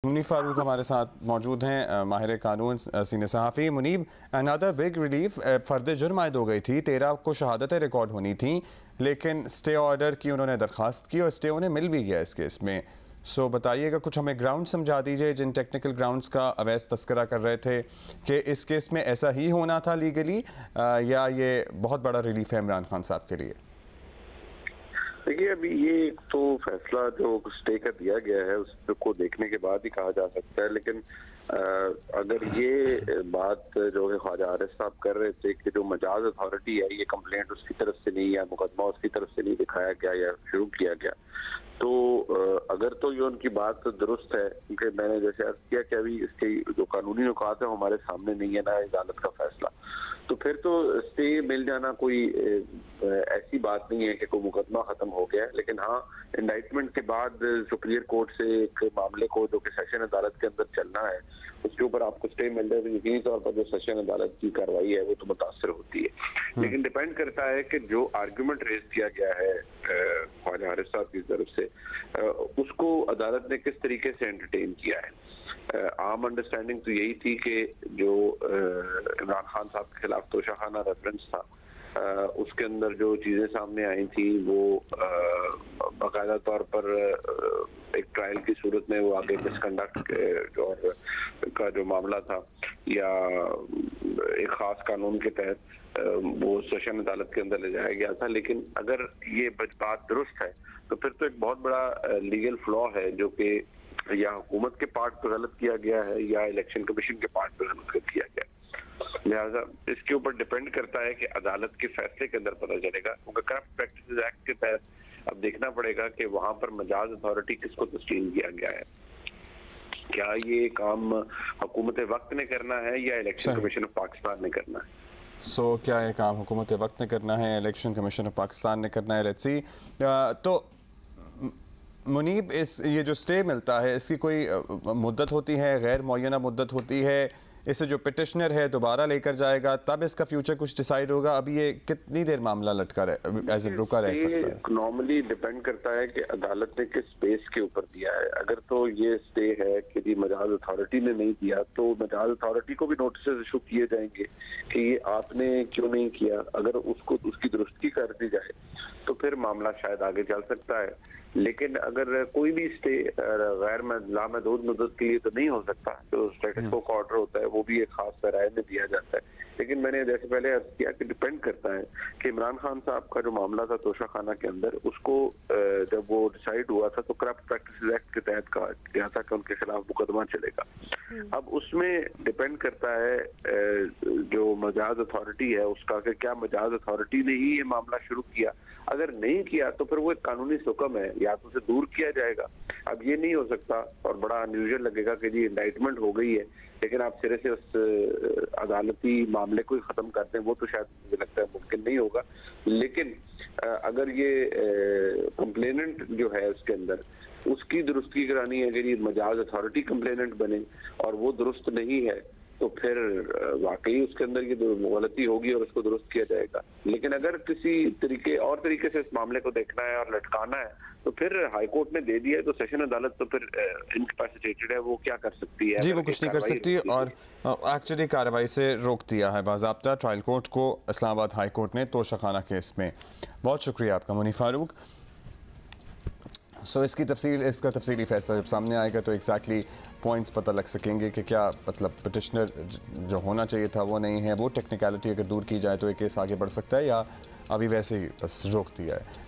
मुनीब फारूक हमारे साथ मौजूद हैं, माहिर कानून सीनियर सहाफ़ी। मुनीब, अनदर बिग रिलीफ, फ़र्द जुर्म आयद हो गई थी, 13 को शहादतें रिकॉर्ड होनी थी, लेकिन स्टे ऑर्डर की उन्होंने दरख्वास्त की और स्टे उन्हें मिल भी गया इस केस में। सो बताइएगा, कुछ हमें ग्राउंड समझा दीजिए जिन टेक्निकल ग्राउंड्स का अवैस तस्करा कर रहे थे कि इस केस में ऐसा ही होना था लीगली, या ये बहुत बड़ा रिलीफ है इमरान खान साहब के लिए। देखिए, अभी ये तो फैसला जो स्टे का दिया गया है उसको देखने के बाद ही कहा जा सकता है, लेकिन अगर ये बात जो है ख्वाजा आरिफ साहब कर रहे थे कि जो मजाज अथॉरिटी है, ये कंप्लेंट उसकी तरफ से नहीं या मुकदमा उसकी तरफ से नहीं दिखाया गया या शुरू किया गया, तो अगर तो ये उनकी बात दुरुस्त है, क्योंकि मैंने जैसे अर्ज किया कि अभी इसके जो कानूनी नुकात है हमारे सामने नहीं है, ना अदालत का फैसला, तो फिर तो स्टे मिल जाना कोई ऐसी बात नहीं है कि कोई मुकदमा खत्म हो गया है। लेकिन हाँ, इंडाइटमेंट के बाद सुप्रीम कोर्ट से एक मामले को जो कि सेशन अदालत के अंदर चलना है, उसके ऊपर आपको स्टे मिल जाए तो यकीनी तौर पर जो सेशन अदालत की कार्रवाई है वो तो मुतासर होती है। लेकिन डिपेंड करता है कि जो आर्गूमेंट रेज किया गया है ख्वाजा आरिफ साहब की तरफ से, उसको अदालत ने किस तरीके से एंटरटेन किया है। आम अंडरस्टैंडिंग तो यही थी कि जो इमरान खान साहब के खिलाफ तोशाखाना रेफरेंस था, उसके अंदर जो चीजें सामने आई थी वो बाकायदा तौर पर एक ट्रायल की सूरत में वो आगे मिसकंडक्ट और का जो मामला था या एक खास कानून के तहत वो सेशन अदालत के अंदर ले जाया गया था। लेकिन अगर ये बात दुरुस्त है तो फिर तो एक बहुत बड़ा लीगल फ्लॉ है जो कि या हुकूमत के पार्ट पर गलत किया गया है या इलेक्शन कमीशन के पार्ट पर गलत किया गया है। लिहाजा इसके ऊपर डिपेंड करता है कि अदालत के फैसले के अंदर पता चलेगा, क्योंकि करप्ट प्रैक्टिसेस एक्ट के तहत अब देखना पड़ेगा कि वहां पर मजाज अथॉरिटी किसको तस्लीम किया गया है। क्या ये काम हुकूमत वक्त ने करना है या इलेक्शन कमीशन ऑफ पाकिस्तान ने करना है? क्या ये काम हुकूमत वक्त ने करना है, इलेक्शन कमीशन ऑफ पाकिस्तान ने करना है? Let's see. तो मुनीब, ये जो स्टे मिलता है इसकी कोई मुद्दत होती है, गैर मुअय्यना मुद्दत होती है? इसे जो पिटिशनर है दोबारा लेकर जाएगा तब इसका फ्यूचर कुछ डिसाइड होगा? अभी ये कितनी देर मामला लटका रुका रह सकता है? नॉर्मली डिपेंड करता है कि अदालत ने किस बेस के ऊपर दिया है। अगर तो ये स्टे है कि जी मजाज अथॉरिटी ने नहीं दिया, तो मजाज अथॉरिटी को भी नोटिस इशू किए जाएंगे कि ये आपने क्यों नहीं किया। अगर उसको उसकी दुरुस्ती कर दी जाए तो फिर मामला शायद आगे चल सकता है। लेकिन अगर कोई भी स्टे गैर लामहदूद मुद्दत के लिए तो नहीं हो सकता। जो स्टेटस को ऑर्डर होता है वो भी एक खास राय में दिया जाता है। लेकिन मैंने जैसे पहले अर्ज किया कि डिपेंड करता है कि इमरान खान साहब का जो मामला था तोशाखाना के अंदर, उसको जब वो डिसाइड हुआ था तो करप्ट प्रैक्टिसेस एक्ट के तहत कहा गया था कि उनके खिलाफ मुकदमा चलेगा। अब उसमें डिपेंड करता है जो मजाज अथॉरिटी है उसका, कि क्या मजाज अथॉरिटी ने ही ये मामला शुरू किया। अगर नहीं किया तो फिर वो एक कानूनी हुक्म है, या तो उसे दूर किया जाएगा। अब ये नहीं हो सकता और बड़ा अनयूजुअल लगेगा कि जी इंडाइटमेंट हो गई है लेकिन आप सिरे से उस अदालती मामले को ही खत्म करते हैं, वो तो शायद मुझे लगता है मुमकिन नहीं होगा। लेकिन अगर ये कंप्लेनेंट जो है उसके अंदर उसकी दुरुस्ती करानी है कि जी मजाज अथॉरिटी कंप्लेनेंट बने और वो दुरुस्त नहीं है, तो फिर वाकई उसके अंदर ये गलती होगी और उसको दुरुस्त किया जाएगा। लेकिन अगर किसी तरीके से इस मामले को देखना है और लटकाना है तो फिर हाईकोर्ट ने दे दिया है, तो सेशन अदालत तो फिर इनकैपेसिटेटेड है, वो क्या कर सकती है? जी, वो कुछ नहीं कर सकती और एक्चुअली कार्रवाई से रोक दिया है बाज़ाब्ता ट्रायल कोर्ट को इस्लामाबाद हाई कोर्ट ने तोशाखाना केस में। बहुत शुक्रिया आपका मुनीब फारूक। इसका तफसीली फैसला जब सामने आएगा तो एग्जैक्टली पॉइंट्स पता लग सकेंगे कि क्या मतलब पिटिशनर जो होना चाहिए था वो नहीं है, वो टेक्निकलिटी अगर दूर की जाए तो एक केस आगे बढ़ सकता है या अभी वैसे ही बस रोक दिया है।